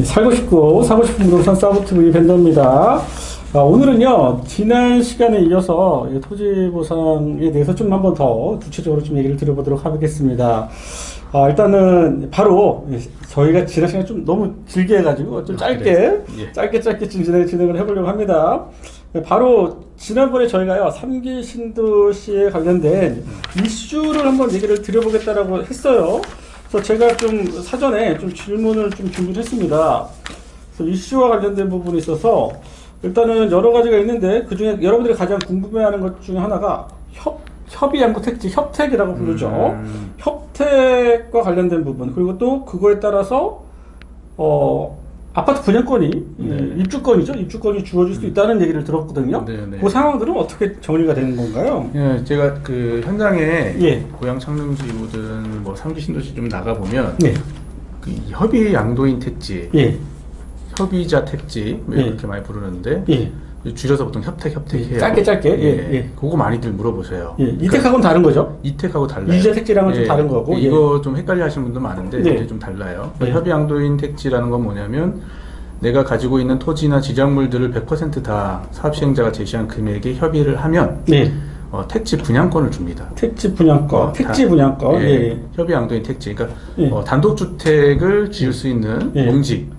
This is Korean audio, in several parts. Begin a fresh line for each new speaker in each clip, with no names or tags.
살고 싶고 사고 싶은 부동산 사부TV 벤더입니다. 오늘은요, 지난 시간에 이어서 토지 보상에 대해서 좀 한번 더 구체적으로 좀 얘기를 드려보도록 하겠습니다. 일단은 바로 저희가 지난 시간에 좀 너무 길게 해가지고 좀 짧게 짧게 진행을 해보려고 합니다. 바로 지난번에 저희가요, 3기 신도시에 관련된 이슈를 한번 얘기를 드려보겠다라고 했어요. 그래서 제가 좀 사전에 좀 질문을 좀 준비했습니다. 그래서 이슈와 관련된 부분이 있어서 일단은 여러 가지가 있는데 그 중에 여러분들이 가장 궁금해하는 것 중에 하나가 협의양도 택지, 협택이라고 부르죠. 협택과 관련된 부분, 그리고 또 그거에 따라서 아파트 분양권이 입주권이죠. 입주권이 주어질 수 있다는 얘기를 들었거든요. 그 상황들은 어떻게 정리가 되는 건가요?
예, 제가 그 현장에 고양 창릉지구든 뭐 3기 신도시 좀 나가 보면 그 협의 양도인 택지, 협의자 택지 이렇게 많이 부르는데 줄여서 보통 협택해요.
짧게.
그거 많이들 물어보세요.
이택하고는 다른 거죠?
이택하고 달라요.
이자 택지랑은 좀 다른 거고.
이거 좀 헷갈려 하시는 분도 많은데 이게 좀 달라요. 협의 양도인 택지라는 건 뭐냐면 내가 가지고 있는 토지나 지정물들을 100% 다 사업시행자가 제시한 금액에 협의를 하면 택지 분양권을 줍니다.
택지 분양권, 택지 분양권.
협의 양도인 택지. 그러니까 단독주택을 지을 수 있는 용지.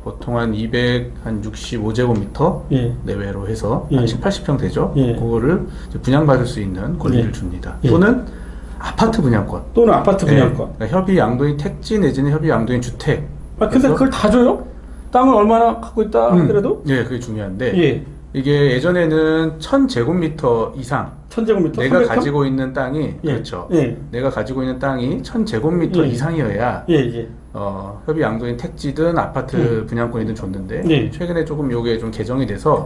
보통 한 265제곱미터 내외로 해서 한 80평 되죠. 그거를 분양받을 수 있는 권리를 줍니다. 또는 아파트 분양권. 그러니까 협의 양도인 택지 내지는 협의 양도인 주택.
근데 그걸 다 줘요? 땅을 얼마나 갖고 있다 하더라도?
그게 중요한데 이게 예전에는 1000제곱미터 이상
1000제곱미터?
내가
300평?
가지고 있는 땅이 그렇죠. 내가 가지고 있는 땅이 1000제곱미터 이상이어야 협의 양도인 택지든 아파트 분양권이든 줬는데 최근에 조금 요게 좀 개정이 돼서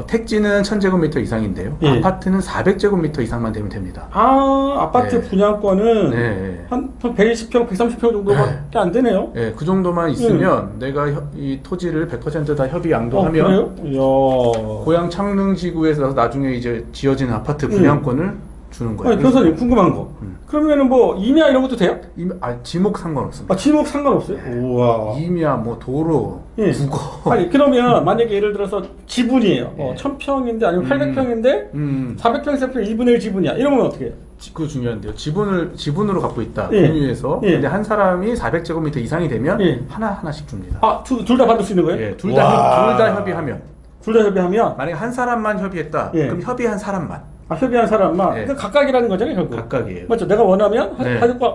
택지는 1000제곱미터 이상인데요. 아파트는 400제곱미터 이상만 되면 됩니다.
아파트 분양권은 한 120평, 130평 정도밖에 안 되네요.
그 정도만 있으면 내가 이 토지를 100% 다 협의 양도하면 고양 창릉지구에서 나중에 이제 지어지는 아파트 분양권을 주는 거예요.
변호사님 궁금한 거. 그러면은 뭐 임야 이런 것도 돼요?
지목 상관없습니다.
지목 상관없어요? 우와.
임야, 뭐 도로, 국어.
그러면 만약에 예를 들어서 지분이에요. 1000평인데 아니면 800평인데 400평에서 2분의 1 지분이야. 이러면 어떻게 해요?
그거 중요한데요. 지분으로 갖고 있다. 공유해서. 근데 한 사람이 400제곱미터 이상이 되면 하나씩 줍니다.
둘 다 받을 수 있는 거예요?
둘 다 협의하면.
둘 다 협의하면?
만약에 한 사람만 협의했다. 그럼 협의한 사람만.
협의한 사람만. 그러니까 각각이라는 거잖아요, 결국.
각각이에요.
맞죠? 내가 원하면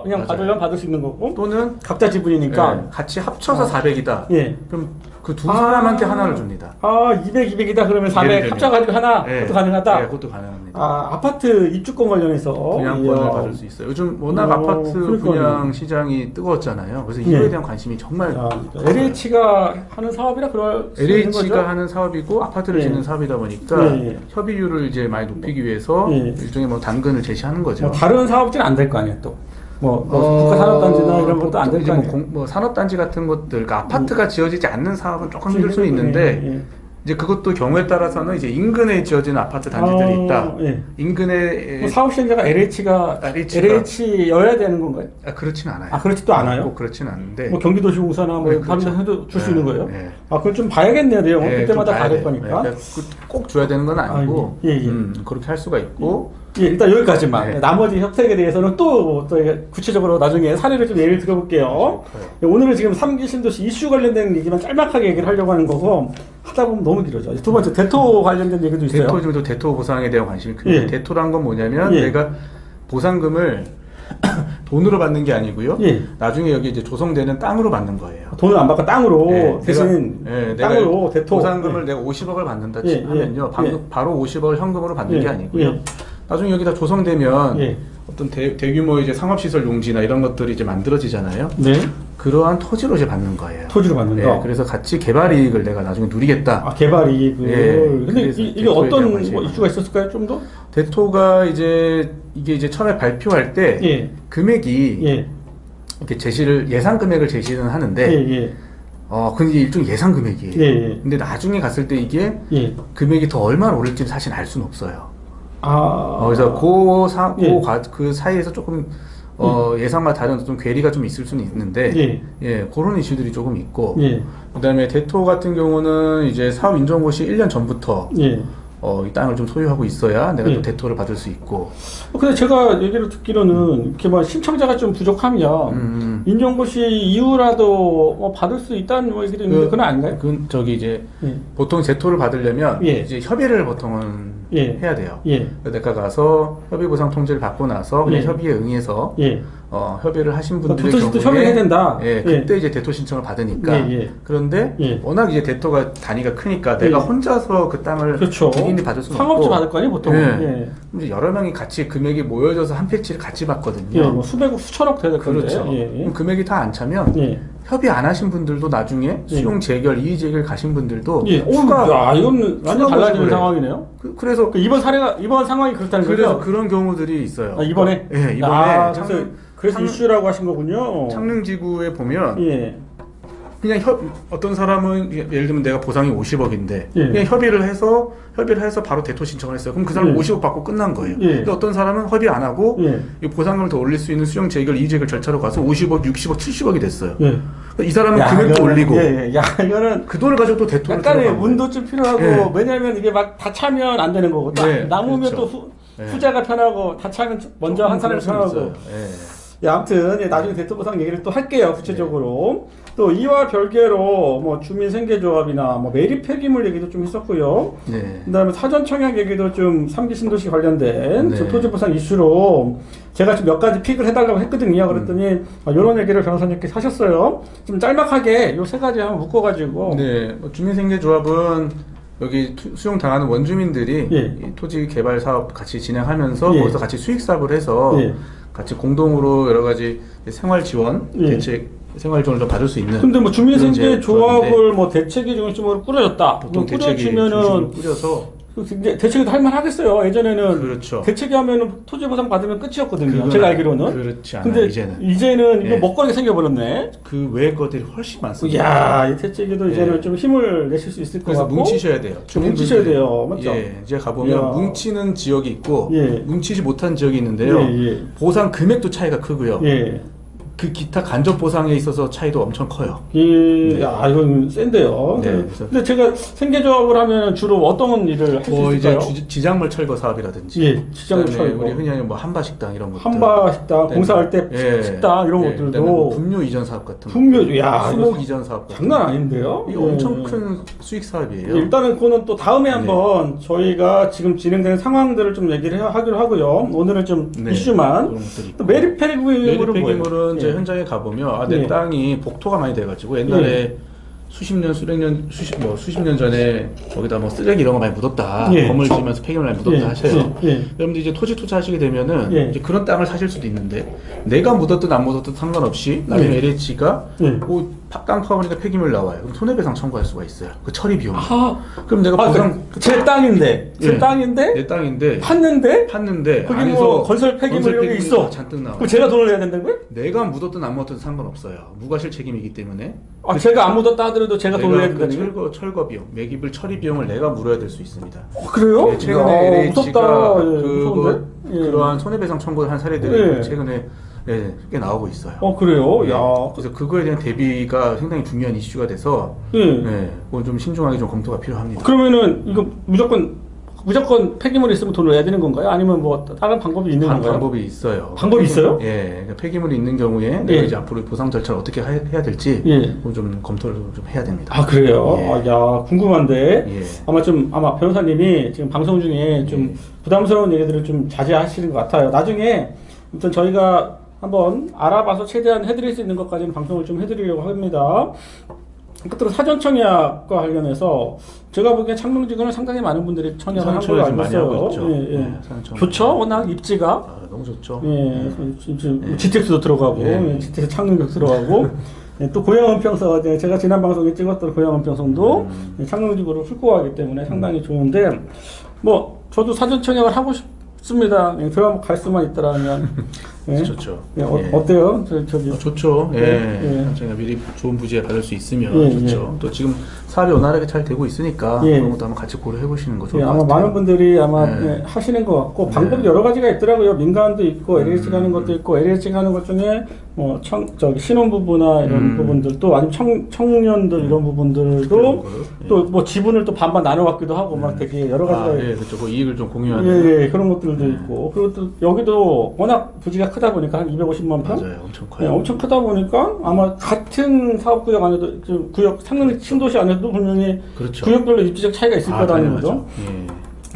그냥 받으려면 받을 수 있는 거고.
또는
각자 지분이니까.
같이 합쳐서 400이다. 그럼 그 두 사람한테 하나를 줍니다.
200, 200이다. 그러면 400 합쳐가지고 하나. 그것도 가능하다.
그것도 가능합니다.
아파트 입주권 관련해서
분양권을 받을 수 있어요. 요즘 워낙 아파트 분양 시장이 뜨거웠잖아요. 그래서 이거에 대한 관심이 정말
LH가 하는 사업이라 그럴 수 있는 거죠?
LH가 하는 사업이고 아파트를 짓는 사업이다 보니까 협의율을 이제 많이 높이기 위해서 일종의 뭐 당근을 제시하는 거죠.
다른 사업지는 안 될 거 아니에요, 또. 국가산업단지나 이런 것도 안 될 거 아니에요.
산업단지 같은 것들, 그러니까 아파트가 지어지지 않는 사업은 조금 힘들 수 있는데 이제 그것도 경우에 따라서는 이제 인근에 지어지는 아파트 단지들이 있다. 인근에
사업시행자가 LH여야 되는 건가요?
그렇지는 않아요.
그렇지도 않아요?
꼭 그렇지는 않은데.
경기도시공사나 다른 데 해도 줄 수 있는 거예요? 그걸 좀 봐야겠네요, 내용은. 그때마다 다를 거니까.
꼭 줘야 되는 건 아니고, 그렇게 할 수가 있고.
일단 여기까지만. 나머지 협택에 대해서는 또 구체적으로 나중에 사례를 좀 예를 들어볼게요. 오늘은 지금 3기 신도시 이슈 관련된 얘기만 짤막하게 얘기를 하려고 하는 거고, 하다 보면 너무 길어져. 두 번째, 대토 관련된 얘기도 있어요.
대토 보상에 대한 관심이 큰데, 대토란 건 뭐냐면, 내가 보상금을 돈으로 받는 게 아니고요. 나중에 여기 이제 조성되는 땅으로 받는 거예요.
돈을 안 받고 땅으로 대신 땅으로 대토
보상금을 내가 50억을 받는다 하면요. 바로 50억을 현금으로 받는 게 아니고요. 나중에 여기다 조성되면 어떤 대규모 이제 상업시설 용지나 이런 것들이 이제 만들어지잖아요. 그러한 토지로 이제 받는 거예요.
토지로 받는다.
그래서 같이 개발 이익을 내가 나중에 누리겠다.
개발 이익을. 근데 이게 어떤 이슈가 있었을까요? 좀 더?
대토가 이게 이제 처음에 발표할 때 금액이 이렇게 예상 금액을 제시는 하는데 근데 일종 예상 금액이에요. 근데 나중에 갔을 때 이게 금액이 더 얼마나 오를지는 사실 알 수는 없어요. 그래서 그 사이에서 조금 예상과 다른 어떤 괴리가 좀 있을 수는 있는데, 그런 이슈들이 조금 있고, 그다음에 대토 같은 경우는 이제 사업 인정고 시 1년 전부터 이 땅을 좀 소유하고 있어야 내가 또 대토를 받을 수 있고.
근데 제가 얘기를 듣기로는 이렇게 뭐 신청자가 좀 부족하면 인정고시 이후라도 받을 수 있다는 뭐 얘기도 있는데 그건 아닌가요?
저기 이제 보통 대토를 받으려면 이제 협의를 보통은 해야 돼요. 내가 가서 협의보상 통지를 받고 나서 그냥 협의에 응해서 협의를 하신 분들의
경우에 협의해야 된다.
그때 이제 대토 신청을 받으니까. 그런데 워낙 이제 대토가 단위가 크니까 내가 혼자서 그 땅을 개인이 받을 수는 없고
상업지 받을 거 아니에요, 보통.
이제 여러 명이 같이 금액이 모여져서 한 패치를 같이 받거든요.
뭐 수백억, 수천억 돼야 될 건데.
그렇죠. 그럼 금액이 다 안 차면 협의 안 하신 분들도 나중에 수용 재결, 이의 재결 가신 분들도
추가 이건 완전 달라지는 상황이네요.
그래서
이번 상황이 그렇다는 거죠.
그래서 그런 경우들이 있어요.
이번에?
이번에
그래서 이슈라고 하신 거군요.
창릉지구에 보면 그냥 어떤 사람은 예를 들면 내가 보상이 50억인데 그냥 협의를 해서 바로 대토 신청을 했어요. 그럼 그 사람은 50억 받고 끝난 거예요. 근데 어떤 사람은 협의 안 하고 이 보상금을 더 올릴 수 있는 수용 재결, 이의 재결 절차로 가서 50억, 60억, 70억이 됐어요. 이 사람은 금액도 올리고
이거는
그 돈을 가지고 또 대토를
약간의 운도 좀 필요하고 왜냐하면 이게 막 다 차면 안 되는 거고 남으면 또 후자가 편하고 다 차면 먼저 한 사람이 편하고 아무튼 나중에 대토 보상 얘기를 또 할게요, 구체적으로. 또 이와 별개로 뭐 주민 생계조합이나 뭐 매립 폐기물 얘기도 좀 했었고요. 그다음에 사전 청약 얘기도 좀 3기 신도시 관련된 토지 보상 이슈로 제가 좀 몇 가지 픽을 해달라고 했거든요. 그랬더니 이런 얘기를 변호사님께 하셨어요. 좀 짤막하게 요 세 가지 한번 묶어가지고.
주민 생계조합은 여기 수용 당하는 원주민들이 이 토지 개발 사업 같이 진행하면서 거기서 같이 수익 사업을 해서 같이 공동으로 여러 가지 생활 지원 대책 생활 지원을 좀 받을 수 있는.
근데 뭐 주민생계 조합을 뭐 대책위 중심으로 꾸려졌다.
보통 대책위 중심으로 꾸려서
대책위도 할만하겠어요. 예전에는
그렇죠.
대책위 하면은 토지 보상 받으면 끝이었거든요. 제가 알기로는.
그렇지 않아요.
근데 이제는 이거 먹거리가 생겨버렸네.
그 외의 것들이 훨씬 많습니다.
이 대책위도 이제는 좀 힘을 내실 수 있을 것 같고.
그래서 뭉치셔야 돼요.
뭉치셔야 돼요. 맞죠?
이제 가보면 뭉치는 지역이 있고 뭉치지 못한 지역이 있는데요. 보상 금액도 차이가 크고요. 그 기타 간접 보상에 있어서 차이도 엄청 커요.
이건 센데요. 근데 제가 생계조합을 하면 주로 어떤 일을 할 수 있을까요?
이제 지작물 철거 사업이라든지.
지작물 철거.
우리 흔히 하는 뭐 한바식당 이런 것들.
한바식당, 공사할 때 식당 이런 것들도.
뭐 분묘 이전 사업 같은 거. 수목 이전 사업 같은
장난 아닌데요?
이게 엄청 큰 수익 사업이에요.
일단은 그거는 또 다음에 한번 저희가 지금 진행되는 상황들을 좀 얘기를 하기로 하고요. 오늘은 좀 이슈만. 또 매립 폐기물은
현장에 가보면 내 땅이 복토가 많이 돼가지고 옛날에 수십 년 전에 거기다 뭐 쓰레기 이런 거 많이 묻었다. 건물 지으면서 폐기물 많이 묻었다 하셔요. 여러분들 이제 토지 투자하시게 되면은 이제 그런 땅을 사실 수도 있는데 내가 묻었든 안 묻었든 상관없이 나중에 LH가 땅 파보니까 폐기물 나와요. 그럼 손해배상 청구할 수가 있어요. 그 처리 비용. 그럼 내가 보상
제 땅인데 내
땅인데
팠는데 거기 뭐 건설 폐기물 여기 있어.
잔뜩 나와.
그럼 제가 돈을 내야 된다는 거예요?
내가 묻었든 안 묻었든 상관없어요. 무과실 책임이기 때문에.
제가 안 묻었다 하더라도 제가 돈을 내야 된다는 거예요?
철거 비용, 매기불 처리 비용을 내가 물어야 될 수 있습니다.
그래요?
최근에 LH가
그러한
손해배상 청구를 한 사례들이 최근에 꽤 나오고 있어요.
그래요?
그래서 그거에 대한 대비가 상당히 중요한 이슈가 돼서 그건 좀 신중하게 좀 검토가 필요합니다.
그러면은 이거 무조건 폐기물이 있으면 돈을 내야 되는 건가요? 아니면 뭐 다른 방법이 있는 건가요?
방법이 있어요.
방법이 있어요?
그러니까 폐기물이 있는 경우에 내가 이제 앞으로 보상 절차를 어떻게 해야 될지 좀 검토를 좀 해야 됩니다.
그래요? 궁금한데 아마 변호사님이 지금 방송 중에 좀 부담스러운 얘기들을 좀 자제하시는 것 같아요. 나중에 아무튼 저희가 한번 알아봐서 최대한 해드릴 수 있는 것까지는 방송을 좀 해드리려고 합니다. 끝으로 사전 청약과 관련해서 제가 보기엔 창릉지구는 상당히 많은 분들이 청약을 한 걸로 알고 있어요. 좋죠? 워낙 입지가
너무 좋죠.
GTX도 들어가고 GTX 창릉역 들어가고 또 고양은평서 제가 지난 방송에 찍었던 고양은평성도 창릉지구를 훑고 가기 때문에 상당히 좋은데 뭐 저도 사전 청약을 하고 싶습니다. 들어갈 수만 있더라면 예?
좋죠.
예, 어때요? 저기.
좋죠. 예. 저희가 미리 좋은 부지에 받을 수 있으면 좋죠. 또 지금 사업이 원활하게 잘 되고 있으니까 그런 것도 한번 같이 고려해 보시는 거 좋을 것
아마
같아요.
많은 분들이 아마 하시는 것 같고 방법이 여러 가지가 있더라고요. 민간도 있고 LH 가는 것도 있고 LH 가는 것 중에 뭐 저기 신혼부부나 이런 부분들도 아니면 청년들 이런 부분들도 또 뭐 지분을 또 반반 나눠 갖기도 하고 막 되게 여러 가지가
그렇죠. 뭐 이익을 좀 공유하는
그런 것들도 있고 그리고 또 여기도 워낙 부지가 크다 보니까 한 250만 평
맞아요. 엄청 커요.
엄청 크다 보니까 아마 같은 사업구역 안에도 좀 구역 상능 신도시 안에도 분명히
그렇죠.
구역별로 입지적 차이가 있을 거라는 거죠.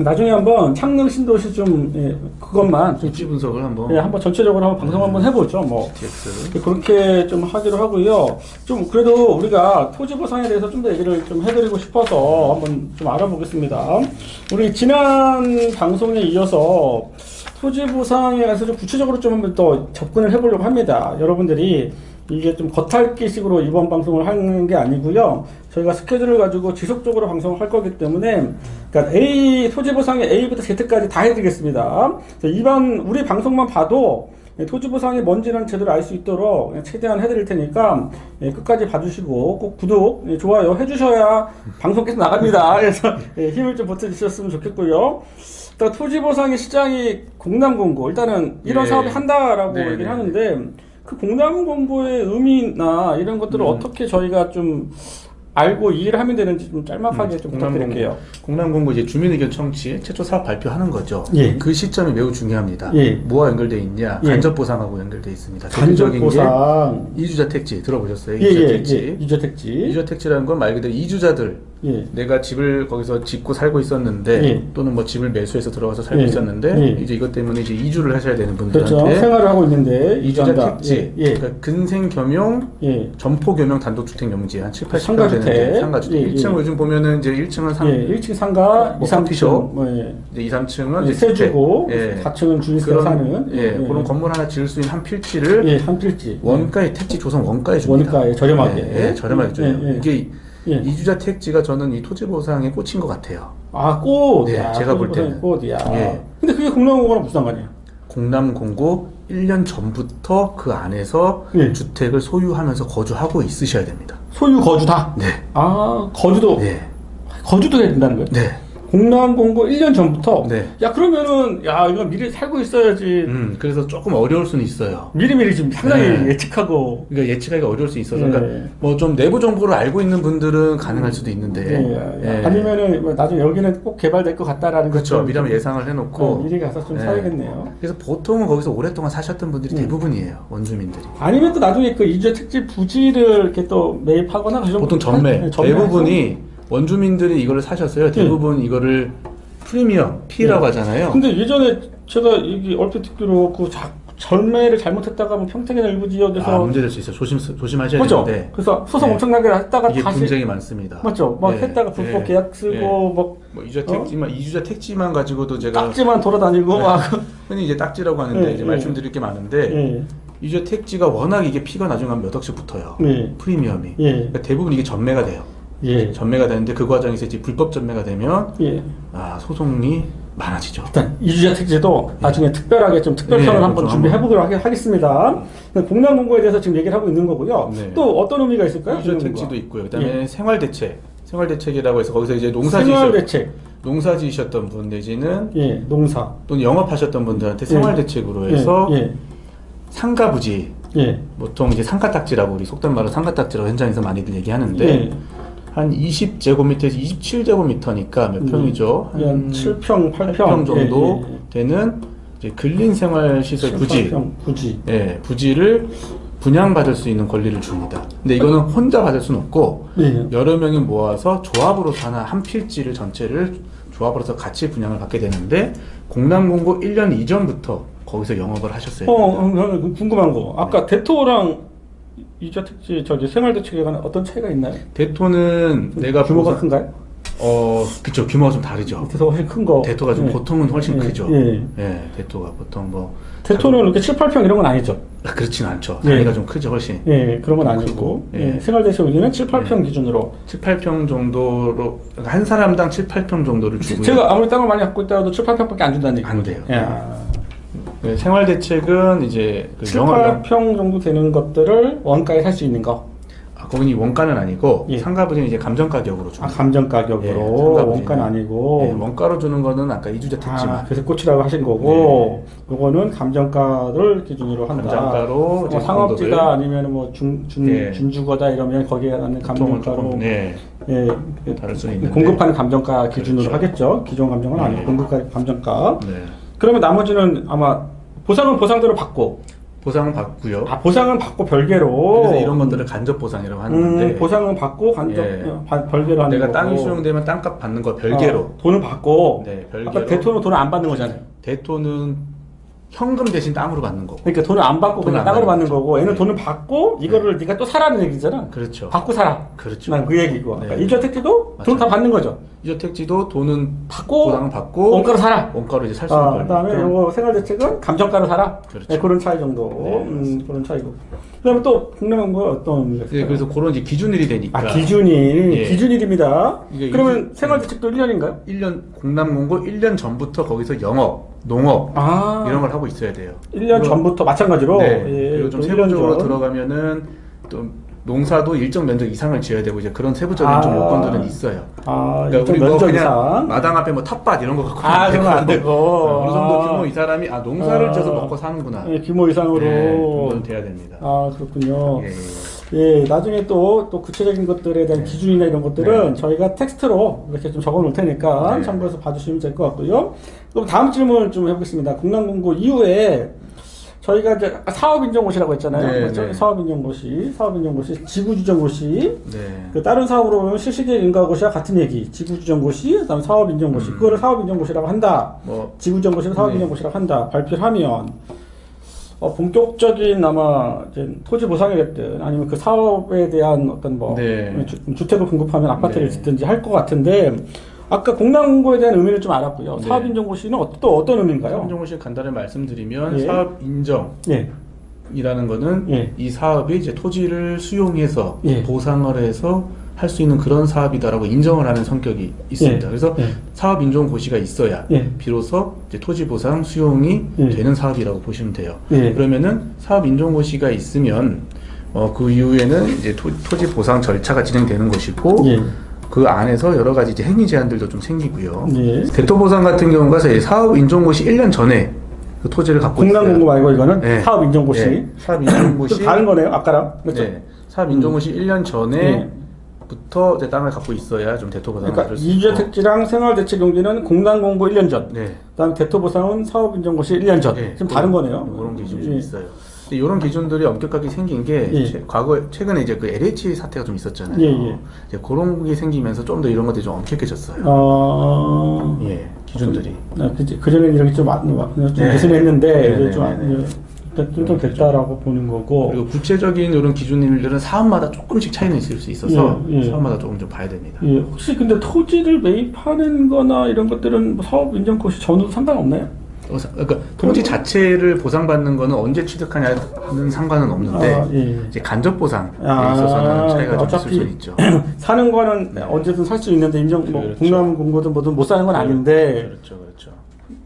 나중에 한번 창릉 신도시 좀 그것만 좀
입지 분석을 한번
한번 전체적으로 한번 방송 한번 해보죠. 뭐 그렇게 좀 하기로 하고요. 좀 그래도 우리가 토지 보상에 대해서 좀 더 얘기를 좀 해드리고 싶어서 한번 좀 알아보겠습니다. 우리 지난 방송에 이어서 토지 보상에 대해서 좀 구체적으로 좀 한번 더 접근을 해보려고 합니다. 여러분들이 이게 좀 겉핥기식으로 이번 방송을 하는 게 아니고요. 저희가 스케줄을 가지고 지속적으로 방송을 할 거기 때문에, 그러니까 토지보상의 A부터 Z까지 다 해드리겠습니다. 이번 우리 방송만 봐도 토지보상이 뭔지는 제대로 알 수 있도록 최대한 해드릴 테니까 끝까지 봐주시고 꼭 구독, 좋아요 해주셔야 방송 계속 나갑니다. 그래서 힘을 좀 보태주셨으면 좋겠고요. 토지보상의 시장이 공남공고, 일단은 이런 사업이 한다라고 얘기를 하는데, 그 공남공고의 의미나 이런 것들을 어떻게 저희가 좀 알고 이해를 하면 되는지 좀 짤막하게 좀 부탁드릴게요.
공남공고 이제 주민의견 청취 최초 사업 발표하는 거죠. 그 시점이 매우 중요합니다. 뭐와 연결되어 있냐? 간접보상하고 연결되어 있습니다.
간접보상.
이주자 택지 들어보셨어요? 이주자 택지.
이주자 택지.
이주자 택지라는 건 말 그대로 이주자들. 내가 집을 거기서 짓고 살고 있었는데 또는 뭐 집을 매수해서 들어가서 살고 있었는데 이제 이것 때문에 이제 이주를 하셔야 되는 분들한테
그렇죠. 생활을 하고 있는데
이주자 택지. 그러니까 근생 겸용, 점포 겸용 단독주택 용지 한 7, 80평 되는데 상가주택. 1층 요즘 보면은 이제 1층은
1층 상가,
뭐
2, 3층.
이제 2, 3층은 이제
세주고 4층은 주인세가 사는
그런 건물 하나 지을 수 있는 한 필지를
한 필지.
원가에 택지 조성 원가에 줍니다.
원가에 저렴하게.
저렴하게 줘요. 이게 이주자 택지가 저는 이 토지 보상에 꽂힌 것 같아요.
꽃.
제가 볼 때는.
꽃이야. 근데 그게 공남공고랑 무슨 상관이에요?
공남공고 1년 전부터 그 안에서 주택을 소유하면서 거주하고 있으셔야 됩니다.
소유 거주다?
네.
거주도? 거주도 해야 된다는 거예요?
네.
공남공고 1년 전부터? 야, 그러면은, 이거 미리 살고 있어야지.
그래서 조금 어려울 수는 있어요.
미리미리 지금 상당히 예측하고.
그러니까 예측하기가 어려울 수 있어서. 그러니까 뭐 좀 내부 정보를 알고 있는 분들은 가능할 수도 있는데.
아니면은, 뭐 나중에 여기는 꼭 개발될 것 같다라는.
그렇죠. 미리 한번 예상을 해놓고.
미리 가서 좀 사야겠네요.
그래서 보통은 거기서 오랫동안 사셨던 분들이 대부분이에요. 원주민들이.
아니면 또 나중에 그 이주택 택지 부지를 이렇게 또 매입하거나.
보통 전매. 대부분이 원주민들이 이거를 사셨어요. 대부분 이거를 프리미엄, P라고 하잖아요.
근데 예전에 제가 여기 얼핏 듣기로 그 전매를 잘못했다가 뭐 평택이나 일부 지역에서
문제될 수 있어요. 조심하셔야
맞죠?
되는데.
그래서 소송 엄청나게 했다가
이게
다시
분쟁이 많습니다.
맞죠? 막 했다가 불법 계약 쓰고
뭐 이주자 택지만 가지고도 제가
딱지만 돌아다니고 막
흔히 이제 딱지라고 하는데 이제 말씀드릴 게 많은데 이주자 택지가 워낙 이게 P가 나중에 한 몇 억씩 붙어요. 프리미엄이. 그러니까 대부분 이게 전매가 돼요. 전매가 되는데 그 과정에서 이제 불법 전매가 되면 소송이 많아지죠.
일단 이주자 택지도 나중에 특별하게 좀 특별편을 한번 준비해보도록 하겠습니다. 공남공고에 대해서 지금 얘기를 하고 있는 거고요. 또 어떤 의미가 있을까요?
이주자 택지도 있고요. 그다음에 생활대책이라고 해서 거기서 이제 농사 지으셨던 분 내지는
농사
또는 영업하셨던 분들한테 생활대책으로 해서 상가 부지 보통 이제 상가딱지라고 우리 속된 말로 상가딱지라고 현장에서 많이들 얘기하는데 한 20제곱미터에서 27제곱미터니까 몇 평이죠?
한 7평,
8평 정도 되는 이제 근린생활시설 부지를 분양받을 수 있는 권리를 줍니다. 근데 이거는 혼자 받을 수는 없고 여러 명이 모아서 조합으로 하나 한 필지를 전체를 조합으로서 같이 분양을 받게 되는데 공남공고 1년 이전부터 거기서 영업을 하셨어요.
궁금한 거. 아까 대토랑 이주자 택지 생활대책에 관한 어떤 차이가 있나요?
대토는 내가
규모가 큰가요?
그쵸. 규모가 좀 다르죠.
대토가 훨씬 큰 거.
대토가 좀 보통은 훨씬 크죠. 대토가 보통 뭐
대토는 이렇게 7, 8평 이런 건 아니죠?
그렇지는 않죠. 단위가 좀 크죠, 훨씬.
그런 건 아니고. 생활대책 여기는 7, 8평 기준으로.
7, 8평 정도로, 한 사람당 7, 8평 정도를 주고요.
제가 아무리 땅을 많이 갖고 있다가도 7, 8평밖에 안 준다는 얘기죠.
안 돼요. 네, 생활대책은 이제 그
7, 8평 정도 되는 것들을 원가에 살 수 있는 거.
거기는 원가는 아니고 상가부지는 이제 감정 가격으로 주는.
감정 가격으로 원가는 아니고.
원가로 주는 거는 아까 이주택 택지만.
그래서 꽂히라고 하신 거고, 요거는 감정가를 기준으로 한다.
감정가로
상업지다 아니면 뭐 준주거다 이러면 거기에 하는 감정가로
다를 수는 있는데
공급하는 감정가 기준으로 하겠죠. 기존 감정은 아니고 공급가 감정가. 그러면 나머지는 아마 보상은 보상대로 받고.
보상은 받고요.
보상은 받고 별개로.
그래서 이런 것들을 간접 보상이라고 하는 건데.
보상은 받고 간접 별개로 하는 거고.
내가 땅이 수용되면 땅값 받는 거 별개로.
돈을 받고.
별개로.
아까 대토는 돈을 안 받는 거잖아요.
대토는 현금 대신 땅으로 받는 거고.
그러니까 돈을 안 받고 그냥 땅으로 받는 거고, 얘는 돈을 받고 이거를 네가 또 사라는 얘기잖아.
그렇죠.
받고 살아.
그렇죠.
난 그 얘기고. 그러니까 이주택지도 돈 다 받는 거죠.
이주택지도 돈은
받고
보상을 받고
원가로 살아.
원가로 이제 살 수 있는 거예요.
그다음에 요거 생활대책은 감정가로 살아.
그렇죠.
그런 차이 정도. 그런 차이고. 그다음에 또 국내는 거 어떤?
그래서 그런 이제 기준일이 되니까.
기준일입니다. 그러면 생활대책도 1년인가요?
1년 공남공고 1년 전부터 거기서 영업, 농업 이런 걸 하고 있어야 돼요.
1년 전부터 마찬가지로.
그리고 좀 세부적으로 들어가면은 또 농사도 일정 면적 이상을 지어야 되고 이제 그런 세부적인 좀 요건들은 있어요.
그러니까 우리 뭐 그냥 이상.
마당 앞에 뭐 텃밭 이런 거 갖고
그러면 안 되고.
어느 정도 규모 이 사람이 농사를 지어서 먹고 사는구나.
규모 이상으로.
정도는 돼야 됩니다.
그렇군요. 나중에 또 구체적인 것들에 대한 기준이나 이런 것들은 저희가 텍스트로 이렇게 좀 적어 놓을 테니까 참고해서 봐주시면 될 것 같고요. 그럼 다음 질문을 좀 해보겠습니다. 국난공고 이후에 저희가 이제 사업인정고시라고 했잖아요. 사업인정고시, 지구주정고시. 그 다른 사업으로 보면 실시계인가고시와 같은 얘기. 지구주정고시, 그다음에 사업인정고시. 그거를 사업인정고시라고 한다. 지구주정고시를 사업인정고시라고 한다. 발표를 하면 본격적인 아마 이제 토지 보상이겠든 아니면 그 사업에 대한 어떤 주택을 공급하면 아파트를 짓든지 할 것 같은데. 아까 공남공고에 대한 의미를 좀 알았고요. 사업인정고시는 또 어떤 의미인가요?
사업인정고시 간단히 말씀드리면 사업인정이라는 거는 이 사업이 이제 토지를 수용해서 보상을 해서 할 수 있는 그런 사업이다라고 인정을 하는 성격이 있습니다. 그래서 사업인정고시가 있어야 비로소 이제 토지 보상 수용이 되는 사업이라고 보시면 돼요. 그러면은 사업인정고시가 있으면 그 이후에는 이제 토지 보상 절차가 진행되는 것이고 그 안에서 여러 가지 이제 행위 제한들도 좀 생기고요. 대토보상 같은 경우가 사업 인정고시 1년 전에 그 토지를 갖고 있어요.
공남공고 말고 이거는 사업 인정고시.
사업 인정고시.
좀 다른 거네요, 아까랑. 그렇죠?
사업 인정고시 1년 전에부터 이제 땅을 갖고 있어야 좀 대토보상을
그러니까 이주택지랑 생활대책용지는 공남공고 1년 전. 그다음에 대토보상은 사업 인정고시 1년 전. 좀 다른 거네요.
그런 기준이 좀 있어요. 이런 기준들이 엄격하게 생긴 게 최근에 이제 그 LH 사태가 좀 있었잖아요. 이제 그런 게 생기면서 좀 더 이런 것들이 좀 엄격해졌어요. 기준들이.
그 전에 이렇게 좀 느슨했는데 좀 됐다라고 보는 거고.
그리고 구체적인 이런 기준들은 사업마다 조금씩 차이는 있을 수 있어서 사업마다 조금 좀 봐야 됩니다.
혹시 근데 토지를 매입하는 거나 이런 것들은 사업 인정고시 전후도 상관없나요?
그러니까 토지 자체를 보상받는 거는 언제 취득하냐는 상관은 없는데 이제 간접 보상에 있어서는 차이가 좀 있을 수 있죠.
사는 거는 언제든 살 수 있는데 공남공고든 뭐든 못 사는 건 아닌데.
그렇죠.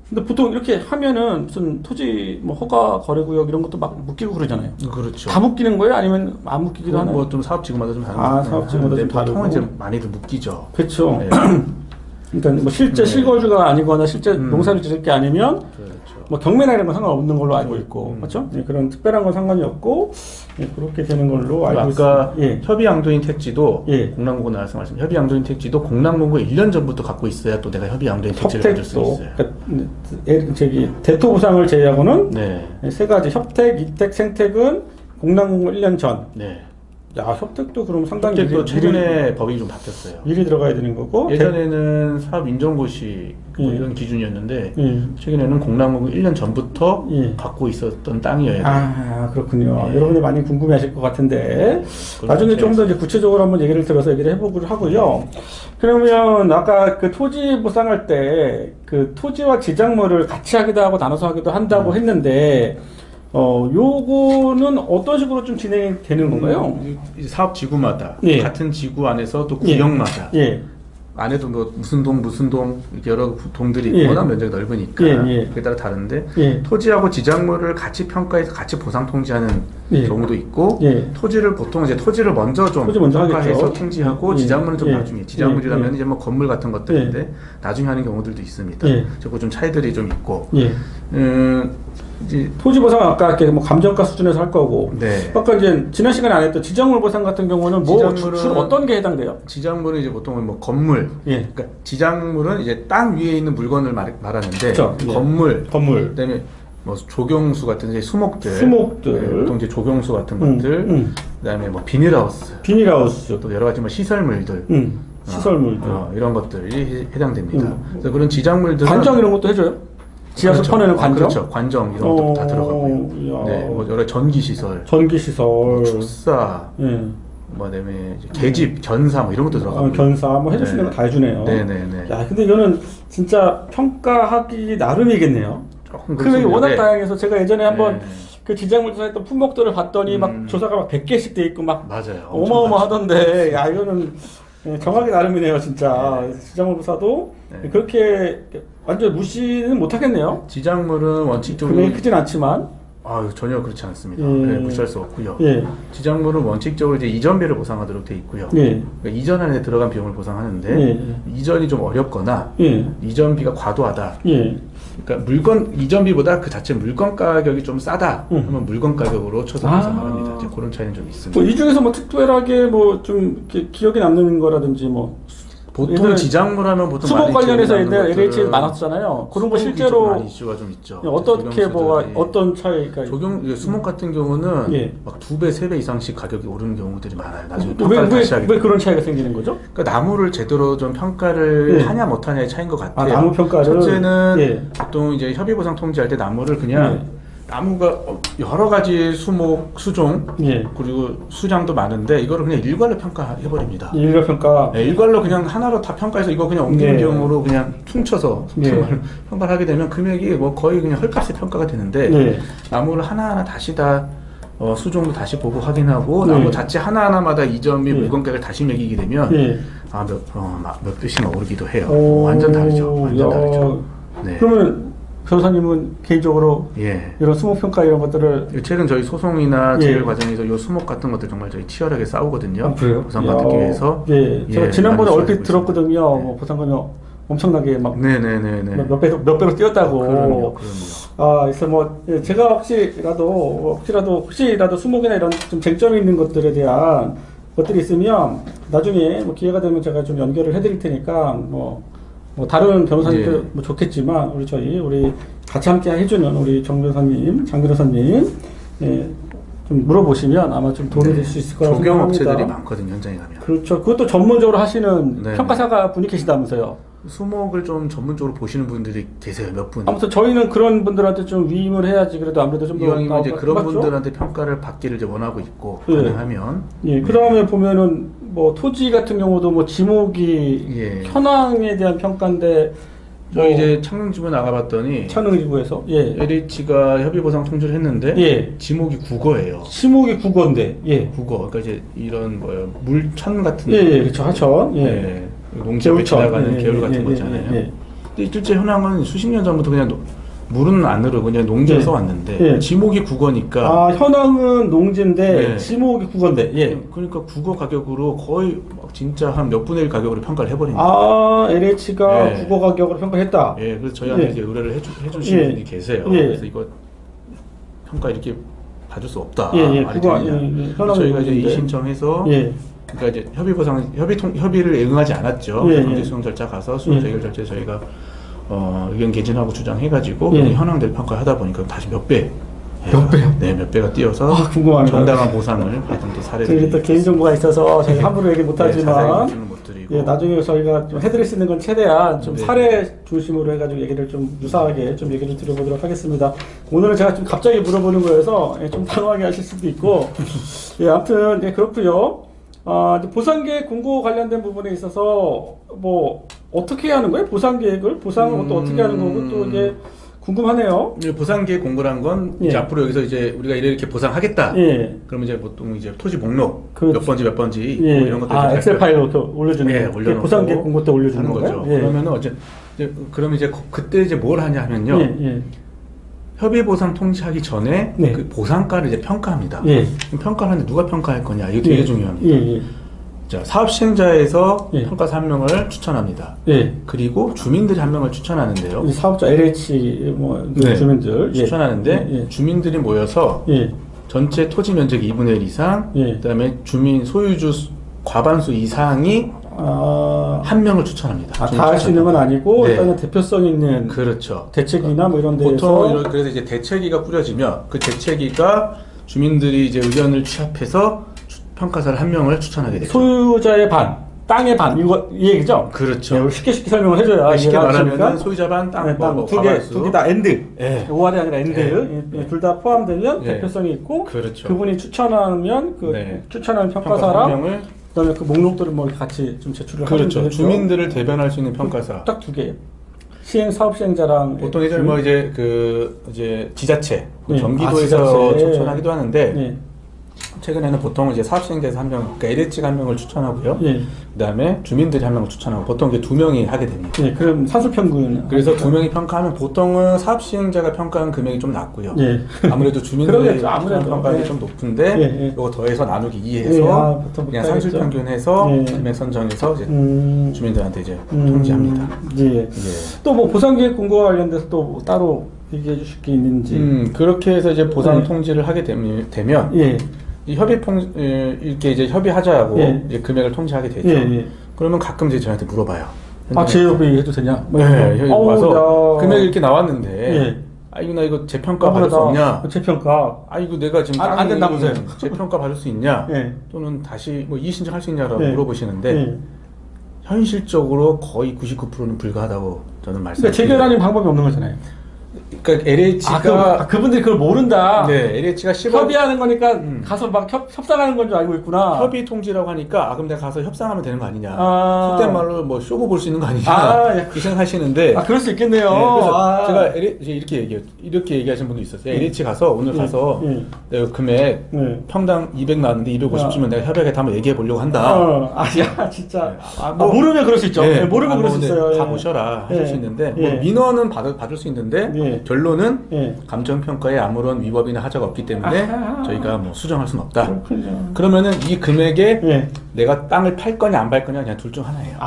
근데 보통 이렇게 하면은 무슨 토지 허가 거래구역 이런 것도 막 묶이고 그러잖아요.
그렇죠.
다 묶이는 거예요? 아니면 안 묶이기도 하나요?
뭐 좀 사업지구마다 좀 다른
사업지구마다 좀 다르고.
보통은 이제 많이들 묶이죠.
그렇죠. 그러니까 뭐 실제 실거주가 아니거나 실제 농사를 지을 게 아니면 뭐 경매나 이런 건 상관없는 걸로 알고 있고 그렇죠? 그런 특별한 건 상관이 없고 그렇게 되는 걸로 알고 있습니다.
아까 협의양도인 택지도 공남공고 나와서 말씀 협의양도인 택지도 공남공고 1년 전부터 갖고 있어야 또 내가 협의양도인 택지를 가질 수 있어요.
그러니까 대토보상을 제외하고는 세 가지 협택, 이택, 생택은 공남공고 1년 전. 협택도 그럼 상당히
협택도 최근에 법이 좀 바뀌었어요.
미리 들어가야 되는 거고
예전에는 사업 인정고시 이런 기준이었는데 최근에는 공남공고 1년 전부터 갖고 있었던 땅이어야 돼요.
그렇군요. 여러분들 많이 궁금해하실 것 같은데 나중에 좀 더 이제 구체적으로 한번 얘기를 들어서 얘기를 해보기로 하고요. 그러면 아까 그 토지 보상할 때 그 토지와 지작물을 같이 하기도 하고 나눠서 하기도 한다고 했는데 요거는 어떤 식으로 좀 진행이 되는 건가요?
사업 지구마다 같은 지구 안에서 또 구역마다 안에도 뭐 무슨 동 이렇게 여러 동들이 있거나 면적이 넓으니까 그에 따라 다른데 토지하고 지작물을 같이 평가해서 같이 보상 통지하는 경우도 있고 토지를 보통 이제 토지를 먼저 좀 평가해서 통지하고 지작물은 좀 나중에 지작물이라면 이제 뭐 건물 같은 것들인데 나중에 하는 경우들도 있습니다. 그리고 좀 차이들이 좀 있고
이제 토지 보상 아까 이렇게 뭐 감정가 수준에서 할 거고 아까 이제 지난 시간에 안 했던 지작물 보상 같은 경우는 뭐 주로 어떤 게 해당돼요?
지작물은 이제 보통 뭐 건물 그러니까 지작물은 이제 땅 위에 있는 물건을 말하는데
그렇죠.
건물 그다음에 뭐 조경수 같은 이제 수목들 보통 이제 조경수 같은 것들 그다음에 뭐 비닐하우스 또 여러 가지 뭐 시설물들 이런 것들이 해당됩니다. 그래서 그런 지작물들은
관정 이런 것도 해줘요? 지하수 퍼내는 관정?
그렇죠. 관정 이런 것도 다 들어가고요. 뭐 여러 전기시설, 축사, 뭐 그다음에 계집, 견사 뭐 이런 것도 들어가고.
견사 뭐 해줄 수 있는 거 다 해주네요. 야, 근데 이거는 진짜 평가하기 나름이겠네요. 금액이 워낙 다양해서 제가 예전에 한번 그 지작물 조사했던 품목들을 봤더니 막 조사가 막 100개씩 돼 있고 막
맞아요.
어마어마하던데 야 이거는 정하기 나름이네요 진짜. 지작물 조사도 그렇게 완전 무시는 못하겠네요.
지작물은 원칙적으로
금액이 크진 않지만
전혀 그렇지 않습니다. 무시할 수 없고요. 지작물은 원칙적으로 이제 이전비를 보상하도록 돼 있고요. 그러니까 이전 안에 들어간 비용을 보상하는데 이전이 좀 어렵거나 이전비가 과도하다. 그러니까 이전비보다 그 자체 물건 가격이 좀 싸다. 그러면 물건 가격으로 쳐서 보상을 합니다. 이제 그런 차이는 좀 있습니다.
이 중에서 뭐 특별하게 뭐 좀 기억에 남는 거라든지 뭐
보통 지작물 하면 보통
수목 관련해서 옛날 LH 많았잖아요. 그런 거 실제로
많이 이슈가 좀 있죠.
어떻게 뭐가 어떤 차이가
수목 같은 경우는 막 2배, 3배 이상씩 가격이 오르는 경우들이 많아요. 나중에
왜 그런 차이가 생기는 거죠?
그러니까 나무를 제대로 좀 평가를 하냐 못하냐의 차이인 것 같아요.
나무 평가를
첫째는 보통 이제 협의보상 통지할 때 나무를 그냥 나무가 여러 가지 수목, 수종 그리고 수량도 많은데 이거를 그냥 일괄로 평가해버립니다.
일괄 평가.
일괄로 그냥 하나로 다 평가해서 이거 그냥 옮기는 경우로 그냥 퉁쳐서 평가를 하게 되면 금액이 뭐 거의 그냥 헐값에 평가가 되는데 나무를 하나하나 다시 다 수종도 다시 보고 확인하고 나무 자체 하나하나마다 이점이 물건가격을 다시 매기게 되면 몇 배씩 오르기도 해요. 완전 다르죠. 완전 다르죠.
그러면 변호사님은 개인적으로 이런 수목평가 이런 것들을
최근 저희 소송이나 재결 과정에서 이 수목 같은 것들 정말 저희 치열하게 싸우거든요.
그래요?
보상받기 위해서.
제가 지난번에 얼핏 들었거든요. 뭐 보상금이 엄청나게 막 몇 배로 뛰었다고.
그럼요.
그래서 뭐 제가 혹시라도 수목이나 이런 좀 쟁점이 있는 것들에 대한 것들이 있으면 나중에 뭐 기회가 되면 제가 좀 연결을 해드릴 테니까 뭐 다른 변호사님도 뭐 좋겠지만 우리 같이 함께 해주는 우리 장 변호사님 좀 물어보시면 아마 좀 도움이 될 수 있을 거라고 생각합니다.
조경업체들이 많거든요, 현장에 가면.
그렇죠. 그것도 전문적으로 하시는 평가사가 분이 계시다면서요.
수목을 좀 전문적으로 보시는 분들이 계세요, 몇 분.
아무튼 저희는 그런 분들한테 좀 위임을 해야지 그래도 아무래도 좀
이왕이면 이제 그런 분들한테 평가를 받기를 이제 원하고 있고 가능하면.
그 다음에 보면은 뭐 토지 같은 경우도 뭐 지목이 현황에 대한 평가인데.
저희 이제 창릉지구 나가봤더니
창릉지구에서
LH가 협의보상 통지를 했는데 지목이 국어예요.
지목이 국어인데
국어. 그러니까 이제 이런 물천 같은
그렇죠. 하천.
농지에 지나가는 계열 같은 거 있잖아요. 근데 실제 현황은 수십 년 전부터 그냥 물은 안 흐르고 그냥 농지에 써왔는데 지목이 국어니까
현황은 농지인데 지목이 국어인데
그러니까 국어 가격으로 거의 진짜 한 몇 분의 1 가격으로 평가를 해버립니다.
LH가 국어 가격으로 평가했다.
그래서 저희한테 이제 의뢰를 해주시는 분이 계세요. 그래서 이거 평가 이렇게 봐줄 수 없다. 말이 되느냐. 저희가 이제 이의신청해서 그러니까 이제 협의를 응하지 않았죠. 강제 수용 절차 가서 수용 재결 절차에 저희가 의견 개진하고 주장해가지고 현황들 평가하다 보니까 다시 몇 배요? 몇 배가 뛰어서
궁금합니다.
정당한 보상을 받은 또 사례들이.
또 개인정보가 있어서 저희 함부로 얘기 못하지만
못 드리고.
나중에 저희가 좀 해드릴 수 있는 건 최대한 좀 사례 중심으로 해가지고 얘기를 좀 유사하게 좀 얘기를 드려보도록 하겠습니다. 오늘은 제가 좀 갑자기 물어보는 거여서 좀 당황하게 하실 수도 있고 아무튼 그렇고요. 보상계획 공고 관련된 부분에 있어서 뭐 어떻게 하는 거예요? 보상계획을? 보상은 또 어떻게 하는 거고 또 이게 궁금하네요.
보상계획 공고란 건
예.
이제 앞으로 여기서 이제 우리가 이렇게 보상하겠다.
예.
그러면 이제 보통 이제 토지 목록
그렇죠.
몇 번지
예.
뭐 이런 것들
엑셀 파일로 이렇게 올려주는
예,
거.
올려놓고
보상계획 공고 때 올려주는
하는
거죠.
거죠.
예.
그러면은 그럼 이제 그때 이제 뭘 하냐면요.
예. 예.
협의 보상 통지하기 전에
네.
그 보상가를 이제 평가합니다.
예.
그럼 평가를 하는데 누가 평가할 거냐? 이거 되게
예.
중요합니다.
예. 예.
자, 사업 시행자에서
예.
평가사 한 명을 추천합니다.
예.
그리고 주민들이 한 명을 추천하는데요.
이 사업자 LH 뭐
네.
주민들
추천하는데
예.
주민들이 모여서
예.
전체 토지 면적 2분의 1 이상,
예.
그다음에 주민 소유주 과반수 이상이 한 명을 추천합니다.
다 할 수 있는 건 아니고
네.
일단은 대표성 있는
그렇죠.
대책이나 뭐 이런 데서
보통 그래서 이제 대책위가 꾸려지면 그 대책위가 주민들이 이제 의견을 취합해서 평가사를 한 명을 추천하게 되죠.
소유자의 반, 땅의 반 이 얘기죠.
그렇죠.
네, 쉽게 설명을 해줘야
쉽게
이해가
말하면
가시니까.
소유자 반, 땅,
네,
뭐
두 개 다 엔드.
예.
오화이 아니라 엔드.
예.
둘 다 포함되면
예.
대표성이 있고
그렇죠.
그분이 추천하면 그
네.
추천하는
평가사 한
평가사랑
명을
그다음에 그 목록들을 뭐 같이 좀 제출을
그렇죠.
하면
주민들을 대변할 수 있는 평가사.
딱 두 개예요. 사업 시행자랑
보통 이제 뭐 이제 지자체,
네.
경기도에서
지자체.
추천하기도 하는데
네.
최근에는 보통 이제 사업 시행자에서 한 명, 그러니까 LH가 한 명을 추천하고요.
예.
그다음에 주민들이 한 명을 추천하고 보통 이게 두 명이 하게 됩니다.
예. 그럼 산술평균.
그래서 두 명이 평가하면 보통은 사업 시행자가 평가한 금액이 좀 낮고요.
예.
아무래도 주민들이
그러겠죠. 아무래도.
평가하기
예.
좀 높은데
예.
이거 더해서 나누기 2해서
예. 보통
그냥
못하겠죠.
산술 평균해서
예.
금액 선정해서 이제 주민들한테 이제 통지합니다.
예.
예.
또 뭐 보상계획 공고와 관련돼서 또뭐 따로 얘기해 주실 게 있는지.
그렇게 해서 이제 보상
예.
통지를 하게 되면
예.
이 이렇게 이제 협의하자고
예.
이제 금액을 통지하게 되죠.
예.
그러면 가끔 이제 저한테 물어봐요.
재협의 해도 되냐?
네, 여기 와서
야.
금액이 이렇게 나왔는데,
예.
이거 나 이거 재평가 받을 수 없냐?
재평가.
이거 내가 지금
안 된다면서요?
재평가 받을 수 있냐?
예.
또는 다시 뭐 이의신청할 수 있냐라고
예.
물어보시는데,
예.
현실적으로 거의 99%는 불가하다고 저는 말씀드립니다.
그러니까 재결하는 방법이 없는 거잖아요.
그러니까 LH가
그분들이 그걸 모른다.
네, LH가 10억
협의하는 거니까 가서 막 협상하는 건 줄 알고 있구나.
협의 통지라고 하니까 그럼 내가 가서 협상하면 되는 거 아니냐? 속된 말로 뭐 쇼고 볼 수 있는 거 아니냐? 이 생각하시는데
그럴 수 있겠네요.
네, 그래서 제가 이렇게 얘기하시는 분도 있었어요. LH 가서 오늘 가서 내가 금액 평당 200 나왔는데 250 주면 내가 협약에 한번 얘기해 보려고 한다.
진짜 모르면 그럴 수 있죠.
네,
모르면 그럴 수 있어요.
가 보셔라 하실 수 있는데 뭐
예.
민원은 받을 수 있는데 결론은 감정평가에 아무런 위법이나 하자가 없기 때문에 저희가 뭐 수정할 수는 없다.
그렇군요.
그러면은 이 금액에 내가 땅을 팔 거냐 안 팔 거냐 그냥 둘 중 하나예요.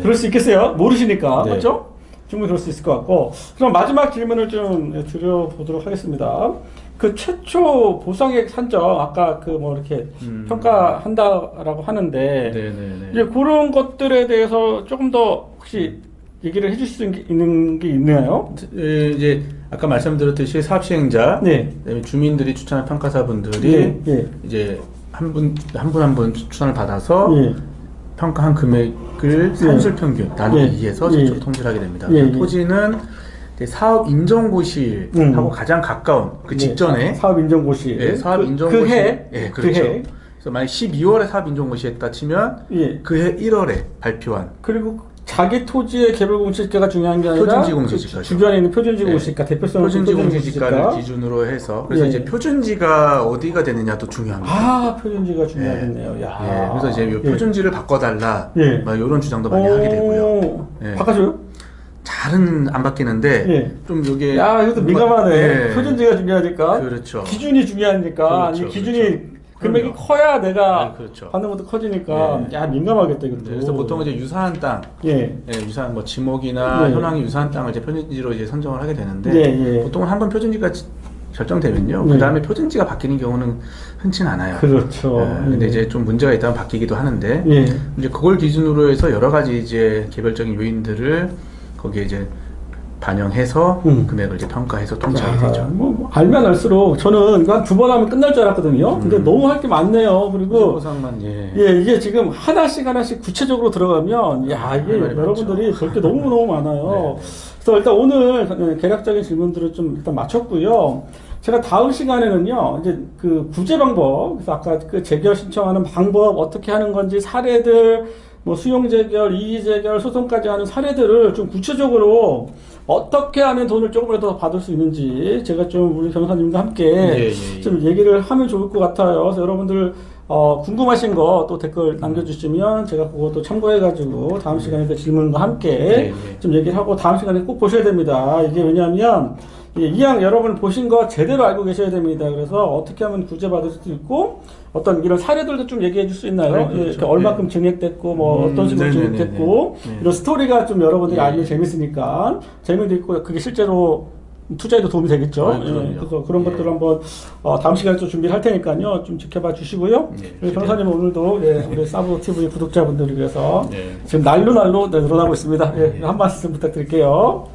그럴 수 있겠어요. 모르시니까.
네.
그렇죠? 충분히 그럴 수 있을 것 같고. 그럼 마지막 질문을 좀 드려보도록 하겠습니다. 그 최초 보상액 산정, 아까 그 뭐 이렇게 평가한다라고 하는데, 이제 그런 것들에 대해서 조금 더 혹시 얘기를 해주실 수 있는 게 있나요?
이제 아까 말씀드렸듯이 사업 시행자, 그다음에 주민들이 추천한 평가사분들이 이제 한 분 추천을 받아서 평가한 금액을 산술 평균 나누기 2해서 최초로 통지를 하게 됩니다. 토지는 사업 인정고시하고 가장 가까운 그 직전에
사업 인정고시,
사업 인정고시,
그 해,
그렇죠. 그래서 만약 12월에 사업 인정고시 했다 치면 그해 1월에 발표한
그리고 자기 토지의 개별공시지가가 중요한 게 아니라
표준지공시지가
주변에 있는 표준지공시지가 대표성
표준지공시지가를 기준으로 해서 그래서 이제 표준지가 어디가 되느냐도 중요합니다.
표준지가 중요하겠네요.
그래서 이제 표준지를 바꿔달라 막 이런 주장도 많이 하게 되고요.
바꿔줘요?
잘은 안 바뀌는데 좀 이게
이것도 민감하네. 표준지가 중요하니까.
그렇죠.
기준이 중요하니까 기준이 금액이 커야 내가 받는 것도 커지니까 민감하겠다 이것도.
그래서 보통 이제 유사한 땅, 유사한 뭐 지목이나 현황이 유사한 땅을 이제 표준지로 이제 선정을 하게 되는데 보통은 한번 표준지가 결정되면요. 그 다음에 표준지가 바뀌는 경우는 흔치는 않아요.
그렇죠.
근데 이제 좀 문제가 있다면 바뀌기도 하는데 이제 그걸 기준으로 해서 여러 가지 이제 개별적인 요인들을 거기에 이제 반영해서 금액을 이제 평가해서 통지하게 되죠.
뭐 알면 알수록 저는 한 두 번 하면 끝날 줄 알았거든요. 근데 너무 할 게 많네요. 그리고 이게 지금 하나씩 구체적으로 들어가면 이게 여러분들이 볼 게 너무 많아요. 그래서 일단 오늘 개략적인 질문들을 좀 일단 마쳤고요. 제가 다음 시간에는요, 이제 그 구제 방법, 그래서 아까 그 재결 신청하는 방법, 어떻게 하는 건지 사례들, 뭐 수용 재결, 이의 재결, 소송까지 하는 사례들을 좀 구체적으로 어떻게 하면 돈을 조금이라도 더 받을 수 있는지 제가 좀 우리 변호사님과 함께 좀 얘기를 하면 좋을 것 같아요. 그래서 여러분들 궁금하신 거 또 댓글 남겨주시면 제가 그것도 참고해가지고 다음 시간에 그 질문과 함께 좀 얘기를 하고 다음 시간에 꼭 보셔야 됩니다. 이게 왜냐하면 이왕 여러분 보신 거 제대로 알고 계셔야 됩니다. 그래서 어떻게 하면 구제받을 수도 있고 어떤 이런 사례들도 좀 얘기해 줄 수 있나요? 이렇게 얼마큼 증액됐고 뭐 어떤 식으로 증액됐고 이런 스토리가 좀 여러분들이 알면 재밌으니까 재미도 있고 그게 실제로 투자에도 도움이 되겠죠. 그래서 그런 것들을 한번 다음 시간에 또 준비를 할 테니까요. 좀 지켜봐 주시고요. 우리 변호사님 오늘도 우리 사브TV 구독자분들을 위해서 지금 날로 늘어나고 있습니다. 한 말씀 부탁드릴게요.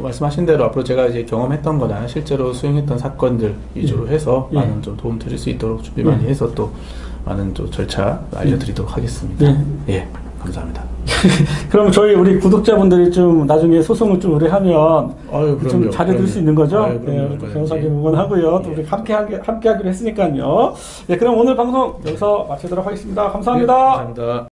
말씀하신 대로 앞으로 제가 이제 경험했던 거나 실제로 수행했던 사건들 위주로 해서 많은 좀 도움 드릴 수 있도록 준비 많이 해서 또 많은 또 절차 알려드리도록 하겠습니다. 감사합니다.
그럼 우리 구독자분들이 좀 나중에 소송을 좀 의뢰하면 좀 잘해드릴 수 있는 거죠? 변호사님 응원하고요. 또 우리 함께 하기로 했으니까요. 그럼 오늘 방송 여기서 마치도록 하겠습니다. 감사합니다.
감사합니다.